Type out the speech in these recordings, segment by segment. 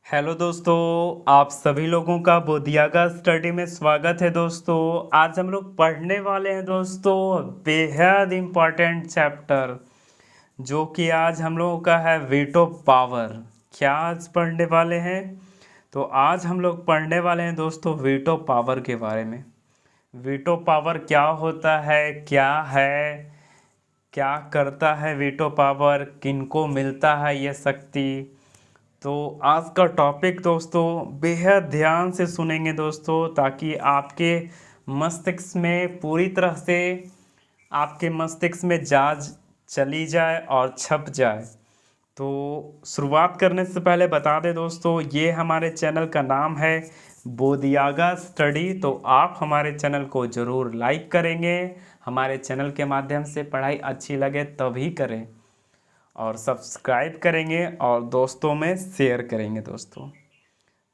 Hello दोस्तों, आप सभी लोगों का बोधियागा स्टडी में स्वागत है। दोस्तों आज हम लोग पढ़ने वाले हैं दोस्तों बेहद इम्पॉर्टेंट चैप्टर, जो कि आज हम लोगों का है वीटो पावर। क्या आज पढ़ने वाले हैं? तो आज हम लोग पढ़ने वाले हैं दोस्तों वीटो पावर के बारे में। वीटो पावर क्या होता है, क्या करता है वीटो पावर, किनको मिलता है यह शक्ति। तो आज का टॉपिक दोस्तों बेहद ध्यान से सुनेंगे दोस्तों, ताकि आपके मस्तिष्क में पूरी तरह से आपके मस्तिष्क में जाज चली जाए और छप जाए। तो शुरुआत करने से पहले बता दें दोस्तों, ये हमारे चैनल का नाम है बोधियागा स्टडी। तो आप हमारे चैनल को ज़रूर लाइक करेंगे। हमारे चैनल के माध्यम से पढ़ाई अच्छी लगे तभी करें, और सब्सक्राइब करेंगे और दोस्तों में शेयर करेंगे दोस्तों।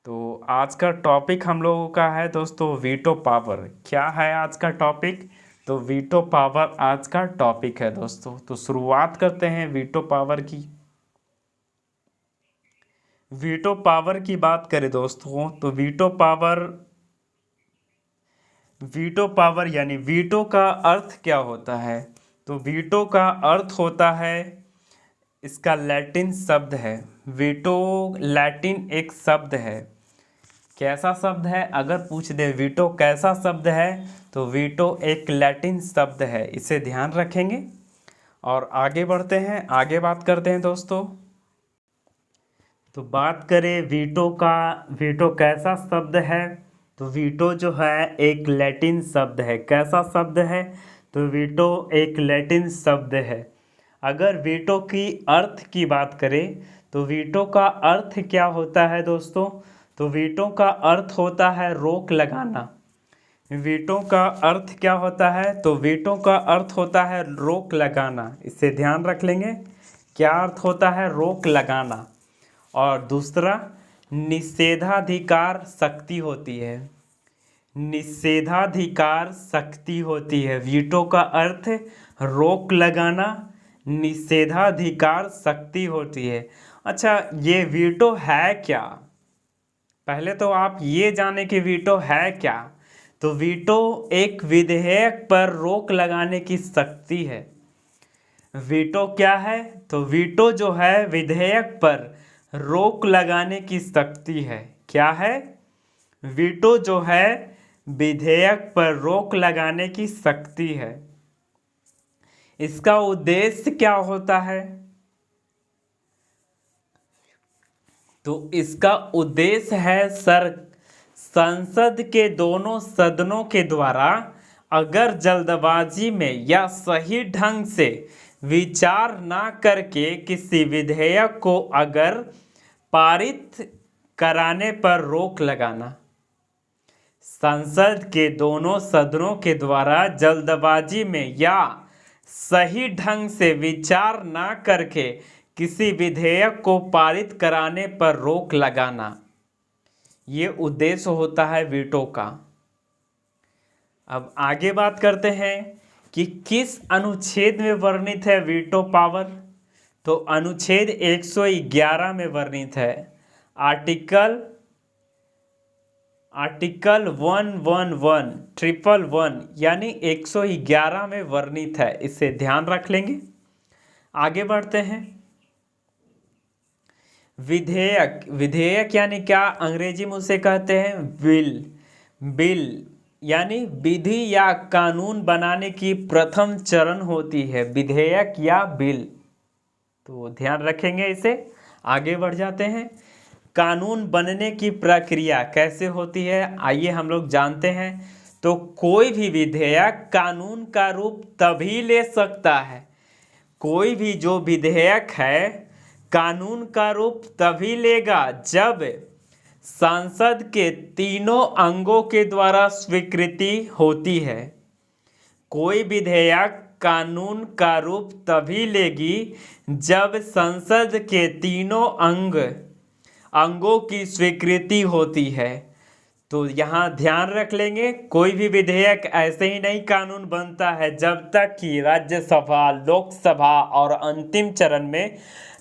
तो आज का टॉपिक हम लोगों का है दोस्तों वीटो पावर। क्या है आज का टॉपिक? तो वीटो पावर आज का टॉपिक है दोस्तों। तो शुरुआत करते हैं वीटो पावर की। वीटो पावर की बात करें दोस्तों, तो वीटो पावर यानी वीटो का अर्थ क्या होता है? तो वीटो का अर्थ होता है, इसका लैटिन शब्द है वीटो। लैटिन एक शब्द है। कैसा शब्द है? अगर पूछ दे वीटो कैसा शब्द है, तो वीटो एक लैटिन शब्द है। इसे ध्यान रखेंगे और आगे बढ़ते हैं, आगे बात करते हैं दोस्तों। तो बात करें वीटो कैसा शब्द है, तो वीटो जो है एक लैटिन शब्द है। कैसा शब्द है? तो वीटो एक लैटिन शब्द है। अगर वीटो की अर्थ की बात करें, तो वीटो का अर्थ क्या होता है दोस्तों? तो वीटो का अर्थ होता है रोक लगाना। वीटो का अर्थ क्या होता है? तो वीटो का अर्थ होता है रोक लगाना। इसे ध्यान रख लेंगे। क्या अर्थ होता है? रोक लगाना। और दूसरा, निषेधाधिकार शक्ति होती है। निषेधाधिकार शक्ति होती है। वीटो का अर्थ रोक लगाना, निषेधाधिकार शक्ति होती है। अच्छा, ये वीटो है क्या? पहले तो आप ये जाने कि वीटो है क्या। तो वीटो एक विधेयक पर रोक लगाने की शक्ति है। वीटो क्या है? तो वीटो जो है विधेयक पर रोक लगाने की शक्ति है। क्या है? वीटो जो है विधेयक पर रोक लगाने की शक्ति है। इसका उद्देश्य क्या होता है? तो इसका उद्देश्य है संसद के दोनों सदनों के द्वारा अगर जल्दबाजी में या सही ढंग से विचार ना करके किसी विधेयक को अगर पारित कराने पर रोक लगाना। संसद के दोनों सदनों के द्वारा जल्दबाजी में या सही ढंग से विचार ना करके किसी विधेयक को पारित कराने पर रोक लगाना, ये उद्देश्य होता है वीटो का। अब आगे बात करते हैं कि किस अनुच्छेद में वर्णित है वीटो पावर। तो अनुच्छेद 111 में वर्णित है। आर्टिकल 111 यानी 111 में वर्णित है। इसे ध्यान रख लेंगे। आगे बढ़ते हैं। विधेयक यानी क्या? अंग्रेजी में उसे कहते हैं बिल यानी विधि या कानून बनाने की प्रथम चरण होती है, विधेयक या बिल। तो ध्यान रखेंगे इसे। आगे बढ़ जाते हैं। कानून बनने की प्रक्रिया कैसे होती है, आइए हम लोग जानते हैं। तो कोई भी विधेयक कानून का रूप तभी ले सकता है, कोई भी जो विधेयक है कानून का रूप तभी लेगा जब संसद के तीनों अंगों के द्वारा स्वीकृति होती है। कोई विधेयक कानून का रूप तभी लेगी जब संसद के तीनों अंगों की स्वीकृति होती है। तो यहाँ ध्यान रख लेंगे, कोई भी विधेयक ऐसे ही नहीं कानून बनता है जब तक कि राज्यसभा, लोकसभा और अंतिम चरण में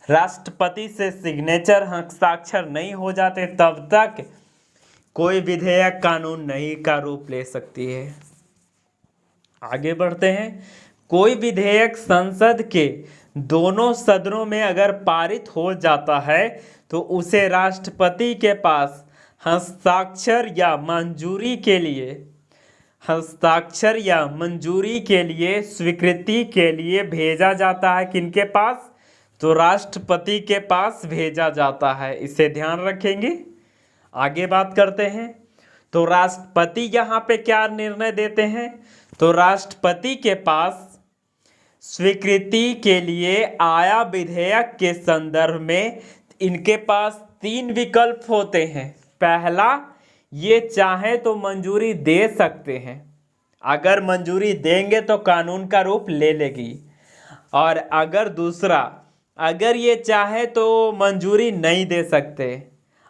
राष्ट्रपति से सिग्नेचर हस्ताक्षर नहीं हो जाते तब तक कोई विधेयक कानून नहीं का रूप ले सकती है। आगे बढ़ते हैं। कोई विधेयक संसद के दोनों सदनों में अगर पारित हो जाता है तो उसे राष्ट्रपति के पास हस्ताक्षर या मंजूरी के लिए स्वीकृति के लिए भेजा जाता है। किनके पास? तो राष्ट्रपति के पास भेजा जाता है। इसे ध्यान रखेंगे। आगे बात करते हैं। तो राष्ट्रपति यहाँ पे क्या निर्णय देते हैं? तो राष्ट्रपति के पास स्वीकृति के लिए आया विधेयक के संदर्भ में इनके पास 3 विकल्प होते हैं। पहला, ये चाहे तो मंजूरी दे सकते हैं, अगर मंजूरी देंगे तो कानून का रूप ले लेगी। और अगर दूसरा, अगर ये चाहे तो मंजूरी नहीं दे सकते,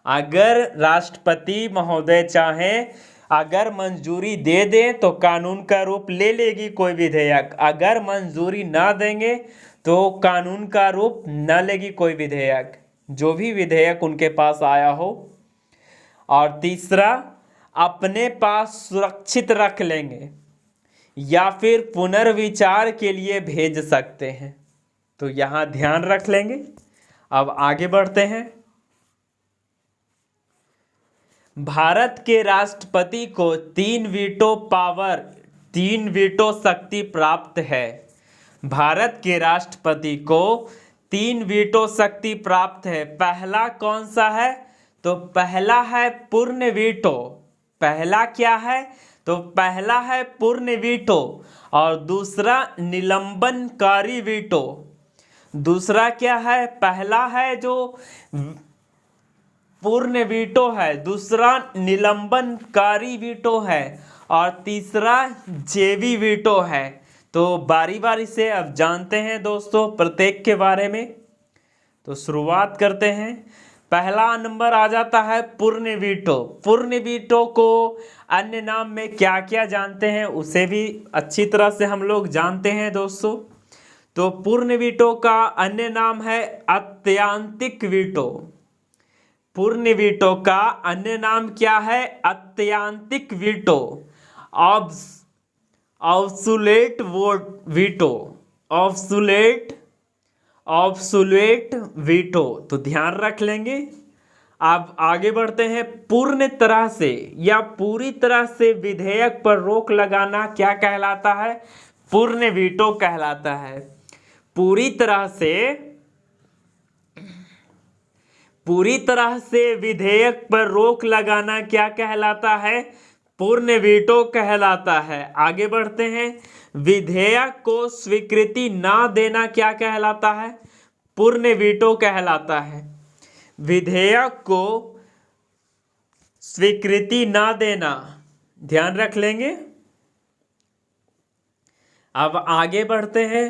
अगर राष्ट्रपति महोदय चाहें अगर मंजूरी दे दें तो कानून का रूप ले लेगी कोई विधेयक, अगर मंजूरी ना देंगे तो कानून का रूप न लेगी कोई विधेयक, जो भी विधेयक उनके पास आया हो। और तीसरा, अपने पास सुरक्षित रख लेंगे या फिर पुनर्विचार के लिए भेज सकते हैं। तो यहाँ ध्यान रख लेंगे। अब आगे बढ़ते हैं। भारत के राष्ट्रपति को 3 वीटो शक्ति प्राप्त है। भारत के राष्ट्रपति को 3 वीटो शक्ति प्राप्त है। पहला कौन सा है? तो पहला है पूर्ण वीटो। पहला क्या है? तो पहला है पूर्ण वीटो और दूसरा निलंबनकारी वीटो। दूसरा क्या है? पहला है जो पूर्ण वीटो है, दूसरा निलंबनकारी वीटो है और तीसरा जेवी वीटो है। तो बारी बारी से अब जानते हैं दोस्तों प्रत्येक के बारे में। तो शुरुआत करते हैं। पहला नंबर आ जाता है पूर्ण वीटो। पूर्ण वीटो को अन्य नाम में क्या क्या जानते हैं उसे भी अच्छी तरह से हम लोग जानते हैं दोस्तों। तो पूर्ण वीटो का अन्य नाम है अत्यंतिक वीटो। पूर्ण वीटो का अन्य नाम क्या है? अत्यंतिक वीटो, ऑब्सुलेट वीटो, ऑब्सुलेट वीटो। तो ध्यान रख लेंगे। अब आगे बढ़ते हैं। पूर्ण तरह से या पूरी तरह से विधेयक पर रोक लगाना क्या कहलाता है? पूर्ण वीटो कहलाता है। पूरी तरह से विधेयक पर रोक लगाना क्या कहलाता है? पूर्ण वीटो कहलाता है। आगे बढ़ते हैं। विधेयक को स्वीकृति ना देना क्या कहलाता है? पूर्ण वीटो कहलाता है। विधेयक को स्वीकृति ना देना ध्यान रख लेंगे। अब आगे बढ़ते हैं।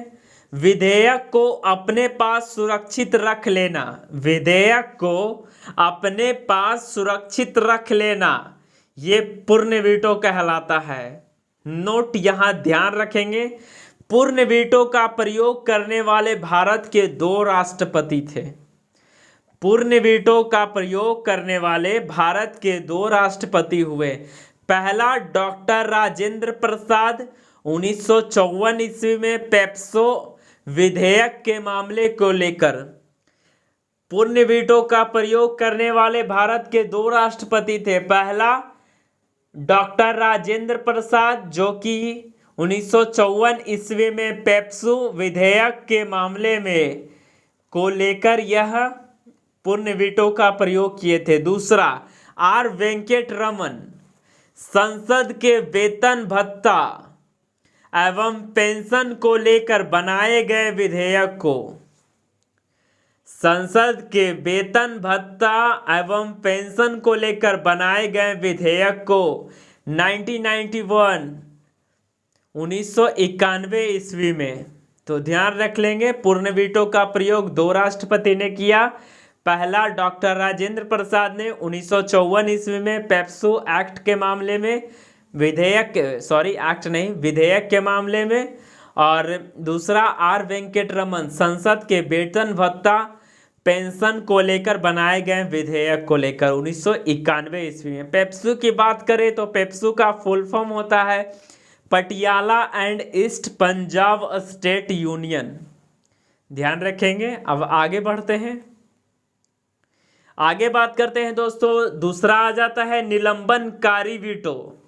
विधेयक को अपने पास सुरक्षित रख लेना, विधेयक को अपने पास सुरक्षित रख लेना, ये पूर्ण वीटो कहलाता है। नोट यहाँ ध्यान रखेंगे। पूर्ण वीटो का प्रयोग करने वाले भारत के 2 राष्ट्रपति थे। पूर्ण वीटो का प्रयोग करने वाले भारत के 2 राष्ट्रपति हुए। पहला डॉक्टर राजेंद्र प्रसाद 1954 ईस्वी में पेप्सो विधेयक के मामले को लेकर। पूर्ण वीटो का प्रयोग करने वाले भारत के 2 राष्ट्रपति थे। पहला डॉक्टर राजेंद्र प्रसाद जो कि 1954 ईस्वी में पेप्सो विधेयक के मामले में को लेकर यह पूर्ण वीटो का प्रयोग किए थे। दूसरा आर वेंकट रमन संसद के वेतन भत्ता एवं पेंशन को लेकर बनाए गए विधेयक को, संसद के वेतन भत्ता एवं पेंशन को लेकर बनाए गए विधेयक को 1991 ईस्वी में। तो ध्यान रख लेंगे। पूर्ण वीटो का प्रयोग 2 राष्ट्रपति ने किया। पहला डॉक्टर राजेंद्र प्रसाद ने 1954 ईस्वी में पेप्सो एक्ट के मामले में विधेयक के मामले में, और दूसरा आर वेंकट रमन संसद के वेतन भत्ता पेंशन को लेकर बनाए गए विधेयक को लेकर 1991 ईस्वी में। पेप्सू की बात करें तो पेप्सू का फुल फॉर्म होता है Patiala and east Punjab state union. ध्यान रखेंगे। अब आगे बढ़ते हैं, आगे बात करते हैं दोस्तों। दूसरा आ जाता है निलंबनकारी वीटो,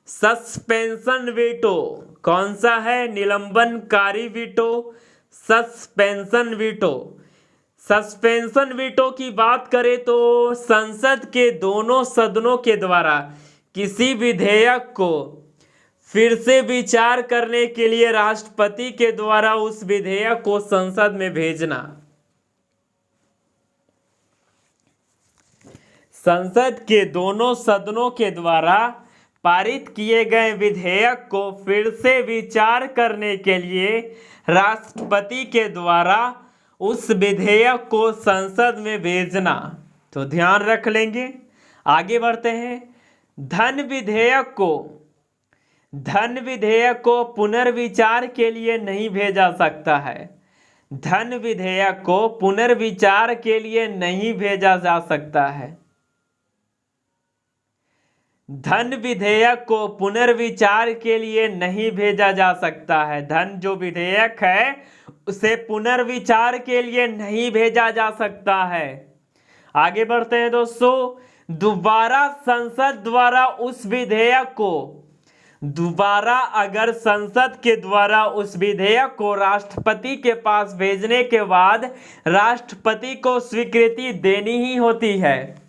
सस्पेंशन वीटो। कौन सा है? निलंबनकारी veto, suspension veto. Suspension veto की बात करें तो संसद के दोनों सदनों के द्वारा किसी विधेयक को फिर से विचार करने के लिए राष्ट्रपति के द्वारा उस विधेयक को संसद में भेजना। संसद के दोनों सदनों के द्वारा पारित किए गए विधेयक को फिर से विचार करने के लिए राष्ट्रपति के द्वारा उस विधेयक को संसद में भेजना। तो ध्यान रख लेंगे। आगे बढ़ते हैं। धन विधेयक को पुनर्विचार के लिए नहीं भेजा सकता है। धन विधेयक को पुनर्विचार के लिए नहीं भेजा जा सकता है। धन विधेयक को पुनर्विचार के लिए नहीं भेजा जा सकता है। धन जो विधेयक है उसे पुनर्विचार के लिए नहीं भेजा जा सकता है। आगे बढ़ते हैं दोस्तों। दोबारा संसद द्वारा उस विधेयक को अगर संसद के द्वारा उस विधेयक को राष्ट्रपति के पास भेजने के बाद राष्ट्रपति को स्वीकृति देनी ही होती है।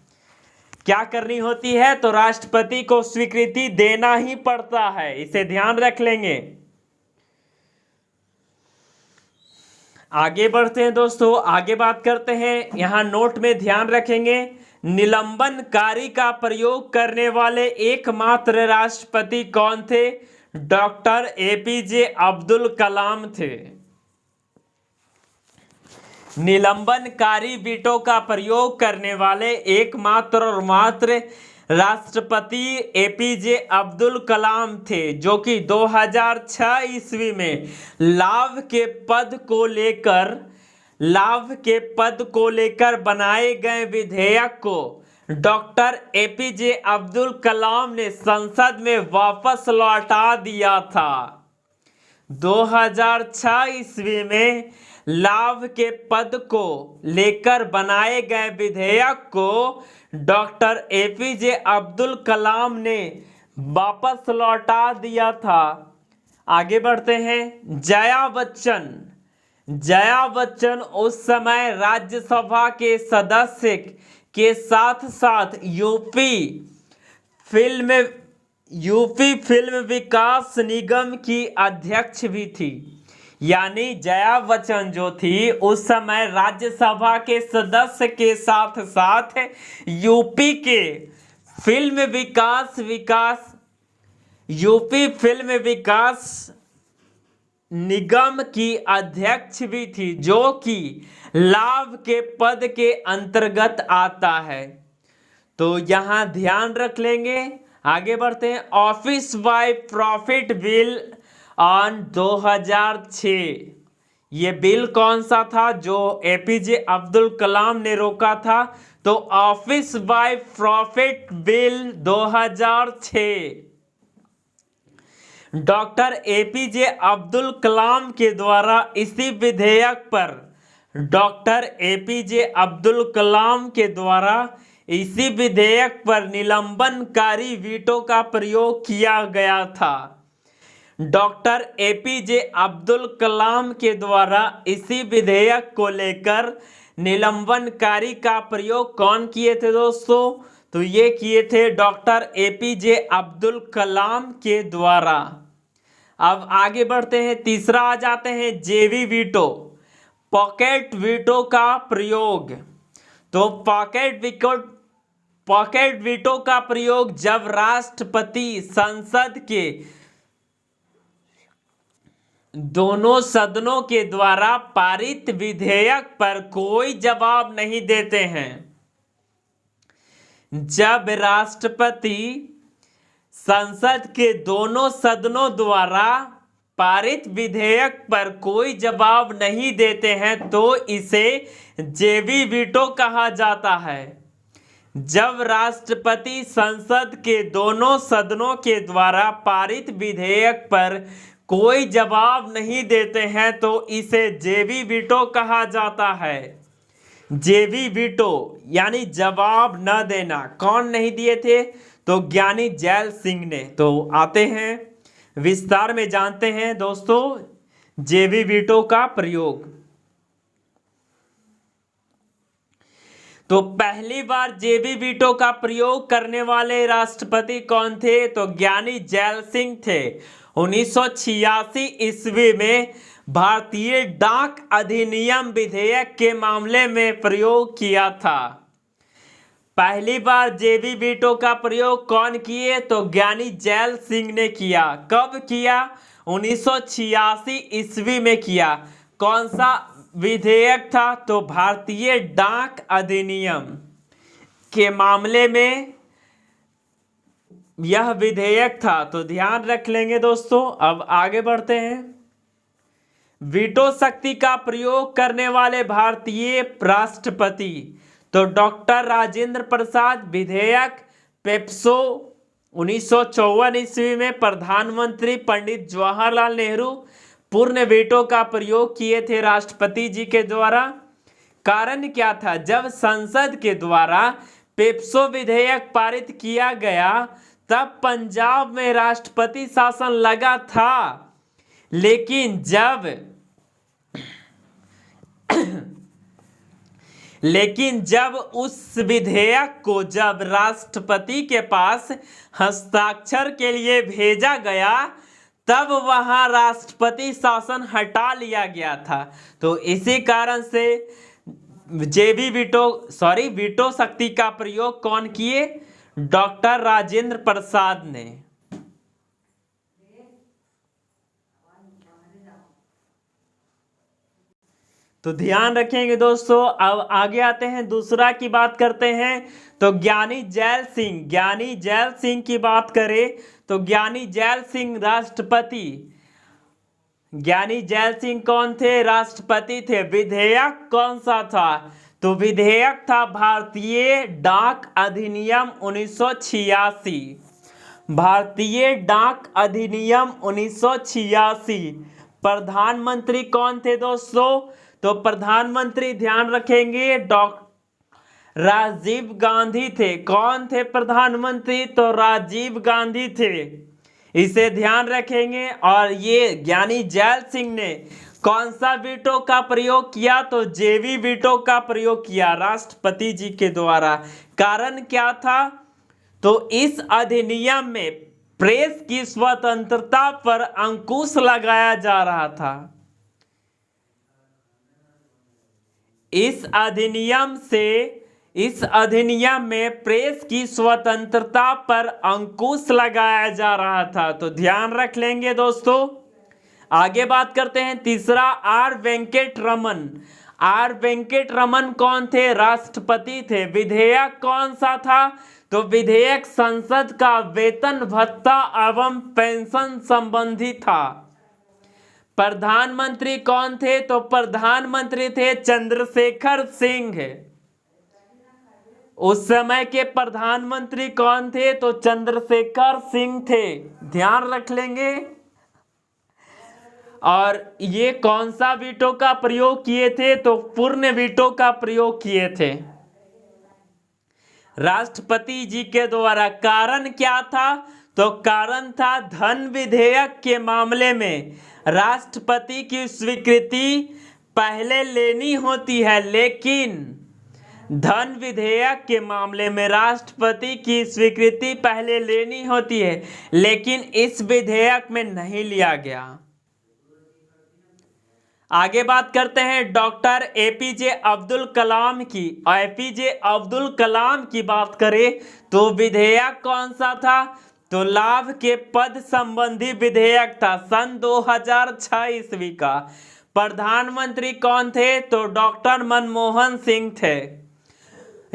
क्या करनी होती है? तो राष्ट्रपति को स्वीकृति देना ही पड़ता है। इसे ध्यान रख लेंगे। आगे बढ़ते हैं दोस्तों, आगे बात करते हैं। यहां नोट में ध्यान रखेंगे, निलंबनकारी का प्रयोग करने वाले एकमात्र राष्ट्रपति कौन थे? डॉक्टर एपीजे अब्दुल कलाम थे। निलंबनकारी वीटो का प्रयोग करने वाले एकमात्र और मात्र राष्ट्रपति एपीजे अब्दुल कलाम थे, जो कि 2006 ईस्वी में लाभ के पद को लेकर बनाए गए विधेयक को डॉक्टर एपीजे अब्दुल कलाम ने संसद में वापस लौटा दिया था। 2006 ईस्वी में लाभ के पद को लेकर बनाए गए विधेयक को डॉक्टर एपीजे अब्दुल कलाम ने वापस लौटा दिया था। आगे बढ़ते हैं। जया बच्चन उस समय राज्यसभा के सदस्य के साथ साथ यूपी फिल्म विकास निगम की अध्यक्ष भी थी। यानी जया बच्चन जो थी उस समय राज्यसभा के सदस्य के साथ साथ यूपी फिल्म विकास निगम की अध्यक्ष भी थी, जो कि लाभ के पद के अंतर्गत आता है। तो यहां ध्यान रख लेंगे। आगे बढ़ते हैं। Office by profit bill on 2006। ये बिल कौन सा था जो एपीजे अब्दुल कलाम ने रोका था? तो office by profit bill 2006 doctor APJ Abdul Kalam के द्वारा इसी विधेयक पर निलंबनकारी वीटो का प्रयोग किया गया था। डॉक्टर एपीजे अब्दुल कलाम के द्वारा इसी विधेयक को लेकर निलंबनकारी का प्रयोग कौन किए थे दोस्तों? तो ये किए थे डॉक्टर एपीजे अब्दुल कलाम के द्वारा। अब आगे बढ़ते हैं। तीसरा आ जाते हैं जेवी वीटो, पॉकेट वीटो का प्रयोग। तो पॉकेट वीटो का प्रयोग जब राष्ट्रपति संसद के दोनों सदनों के द्वारा पारित विधेयक पर कोई जवाब नहीं देते हैं। जब राष्ट्रपति संसद के दोनों सदनों द्वारा पारित विधेयक पर कोई जवाब नहीं देते हैं तो इसे जेबी वीटो कहा जाता है। जब राष्ट्रपति संसद के दोनों सदनों के द्वारा पारित विधेयक पर कोई जवाब नहीं देते हैं तो इसे जेबी वीटो कहा जाता है। जेबी वीटो यानी जवाब न देना। कौन नहीं दिए थे? तो ज्ञानी जैल सिंह ने। तो आते हैं विस्तार में जानते हैं दोस्तों जेबी वीटो का प्रयोग। तो पहली बार जेबी वीटो का प्रयोग करने वाले राष्ट्रपति कौन थे? तो ज्ञानी जैल सिंह थे। 1986 ईस्वी में भारतीय डाक अधिनियम विधेयक के मामले में प्रयोग किया था। पहली बार जेबी वीटो का प्रयोग कौन किए? तो ज्ञानी जैल सिंह ने किया। कब किया? 1986 ईस्वी में किया। कौन सा विधेयक था? तो भारतीय डाक अधिनियम के मामले में यह विधेयक था। तो ध्यान रख लेंगे दोस्तों। अब आगे बढ़ते हैं। वीटो शक्ति का प्रयोग करने वाले भारतीय राष्ट्रपति तो डॉक्टर राजेंद्र प्रसाद। विधेयक पेप्सो 1954 ईस्वी में प्रधानमंत्री पंडित जवाहरलाल नेहरू पूर्ण वीटो का प्रयोग किए थे राष्ट्रपति जी के द्वारा। कारण क्या था? जब संसद के द्वारा पेप्सो विधेयक पारित किया गया तब पंजाब में राष्ट्रपति शासन लगा था, लेकिन जब उस विधेयक को जब राष्ट्रपति के पास हस्ताक्षर के लिए भेजा गया तब वहां राष्ट्रपति शासन हटा लिया गया था। तो इसी कारण से वीटो शक्ति का प्रयोग कौन किए? डॉक्टर राजेंद्र प्रसाद ने। तो ध्यान रखेंगे दोस्तों। अब आगे आते हैं, दूसरा की बात करते हैं। तो ज्ञानी जैल सिंह की बात करें तो ज्ञानी जैल सिंह ज्ञानी जैल सिंह कौन थे? राष्ट्रपति थे। विधेयक कौन सा था? तो विधेयक था भारतीय डाक अधिनियम 1986। भारतीय डाक अधिनियम 1986। प्रधानमंत्री कौन थे दोस्तों? तो प्रधानमंत्री ध्यान रखेंगे डॉक्टर राजीव गांधी थे। कौन थे प्रधानमंत्री? तो राजीव गांधी थे। इसे ध्यान रखेंगे। और ये ज्ञानी जैल सिंह ने कौन सा वीटो का प्रयोग किया? तो जेबी वीटो का प्रयोग किया राष्ट्रपति जी के द्वारा। कारण क्या था? तो इस अधिनियम में प्रेस की स्वतंत्रता पर अंकुश लगाया जा रहा था। इस अधिनियम में प्रेस की स्वतंत्रता पर अंकुश लगाया जा रहा था। तो ध्यान रख लेंगे दोस्तों। आगे बात करते हैं। तीसरा आर वेंकट रमन कौन थे? राष्ट्रपति थे। विधेयक कौन सा था? तो विधेयक संसद का वेतन भत्ता एवं पेंशन संबंधी था। प्रधानमंत्री कौन थे? तो प्रधानमंत्री थे चंद्रशेखर सिंह। उस समय के प्रधानमंत्री कौन थे? तो चंद्रशेखर सिंह थे। ध्यान रख लेंगे। और ये कौन सा वीटो का प्रयोग किए थे? तो पूर्ण वीटो का प्रयोग किए थे राष्ट्रपति जी के द्वारा। कारण क्या था? तो कारण था धन विधेयक के मामले में राष्ट्रपति की स्वीकृति पहले लेनी होती है, लेकिन धन विधेयक के मामले में राष्ट्रपति की स्वीकृति पहले लेनी होती है, लेकिन इस विधेयक में नहीं लिया गया। आगे बात करते हैं डॉक्टर एपीजे अब्दुल कलाम की बात करें तो विधेयक कौन सा था? तो लाभ के पद संबंधी विधेयक था सन 2006 ईस्वी का। प्रधानमंत्री कौन थे? तो डॉक्टर मनमोहन सिंह थे।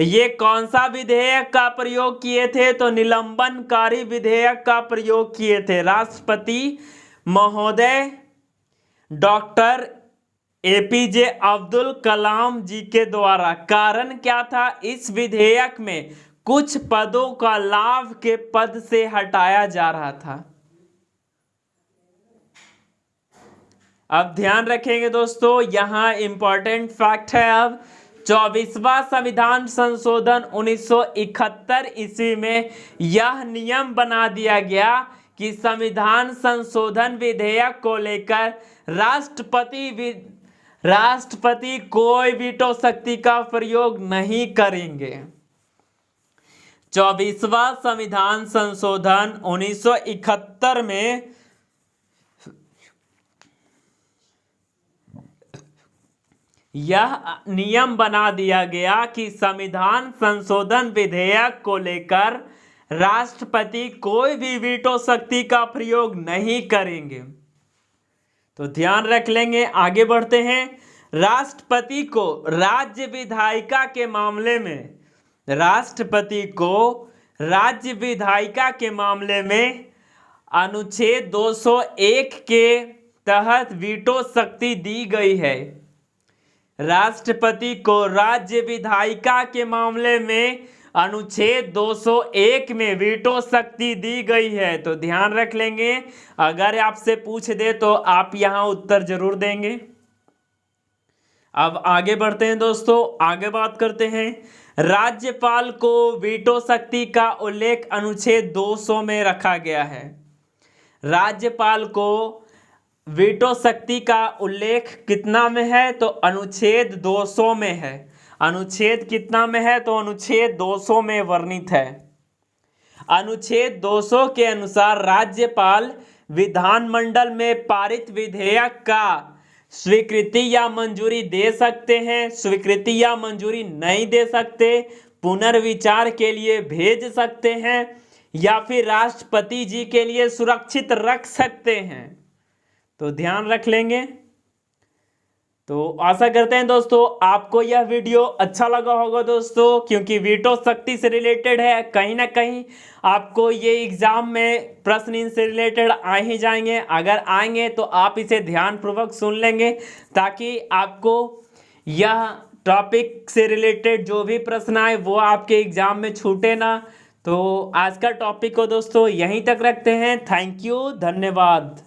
ये कौन सा विधेयक का प्रयोग किए थे? तो निलंबनकारी विधेयक का प्रयोग किए थे राष्ट्रपति महोदय डॉक्टर एपीजे अब्दुल कलाम जी के द्वारा। कारण क्या था? इस विधेयक में कुछ पदों का लाभ के पद से हटाया जा रहा था। अब ध्यान रखेंगे दोस्तों, यहां इंपॉर्टेंट फैक्ट है। अब 24वां संविधान संशोधन 1971 ईस्वी में यह नियम बना दिया गया कि संविधान संशोधन विधेयक को लेकर राष्ट्रपति कोई वीटो शक्ति का प्रयोग नहीं करेंगे। 24वां संविधान संशोधन 1971 में यह नियम बना दिया गया कि संविधान संशोधन विधेयक को लेकर राष्ट्रपति कोई भी वीटो शक्ति का प्रयोग नहीं करेंगे। तो ध्यान रख लेंगे। आगे बढ़ते हैं। राष्ट्रपति को राज्य विधायिका के मामले में अनुच्छेद 201 के तहत वीटो शक्ति दी गई है। राष्ट्रपति को राज्य विधायिका के मामले में अनुच्छेद 201 में वीटो शक्ति दी गई है। तो ध्यान रख लेंगे, अगर आपसे पूछ दे तो आप यहां उत्तर जरूर देंगे। अब आगे बढ़ते हैं दोस्तों, आगे बात करते हैं। राज्यपाल को वीटो शक्ति का उल्लेख अनुच्छेद 200 में रखा गया है। राज्यपाल को वीटो शक्ति का उल्लेख कितना में है? तो अनुच्छेद 200 में है। अनुच्छेद कितना में है? तो अनुच्छेद 200 में वर्णित है। अनुच्छेद 200 के अनुसार राज्यपाल विधानमंडल में पारित विधेयक का स्वीकृति या मंजूरी दे सकते हैं, स्वीकृति या मंजूरी नहीं दे सकते, पुनर्विचार के लिए भेज सकते हैं या फिर राष्ट्रपति जी के लिए सुरक्षित रख सकते हैं। तो ध्यान रख लेंगे। तो आशा करते हैं दोस्तों आपको यह वीडियो अच्छा लगा होगा दोस्तों, क्योंकि वीटो शक्ति से रिलेटेड है। कहीं ना कहीं आपको ये एग्जाम में प्रश्न इनसे रिलेटेड आ ही जाएंगे। अगर आएंगे तो आप इसे ध्यानपूर्वक सुन लेंगे, ताकि आपको यह टॉपिक से रिलेटेड जो भी प्रश्न आए वो आपके एग्जाम में छूटे ना। तो आज का टॉपिक को दोस्तों यहीं तक रखते हैं। थैंक यू, धन्यवाद।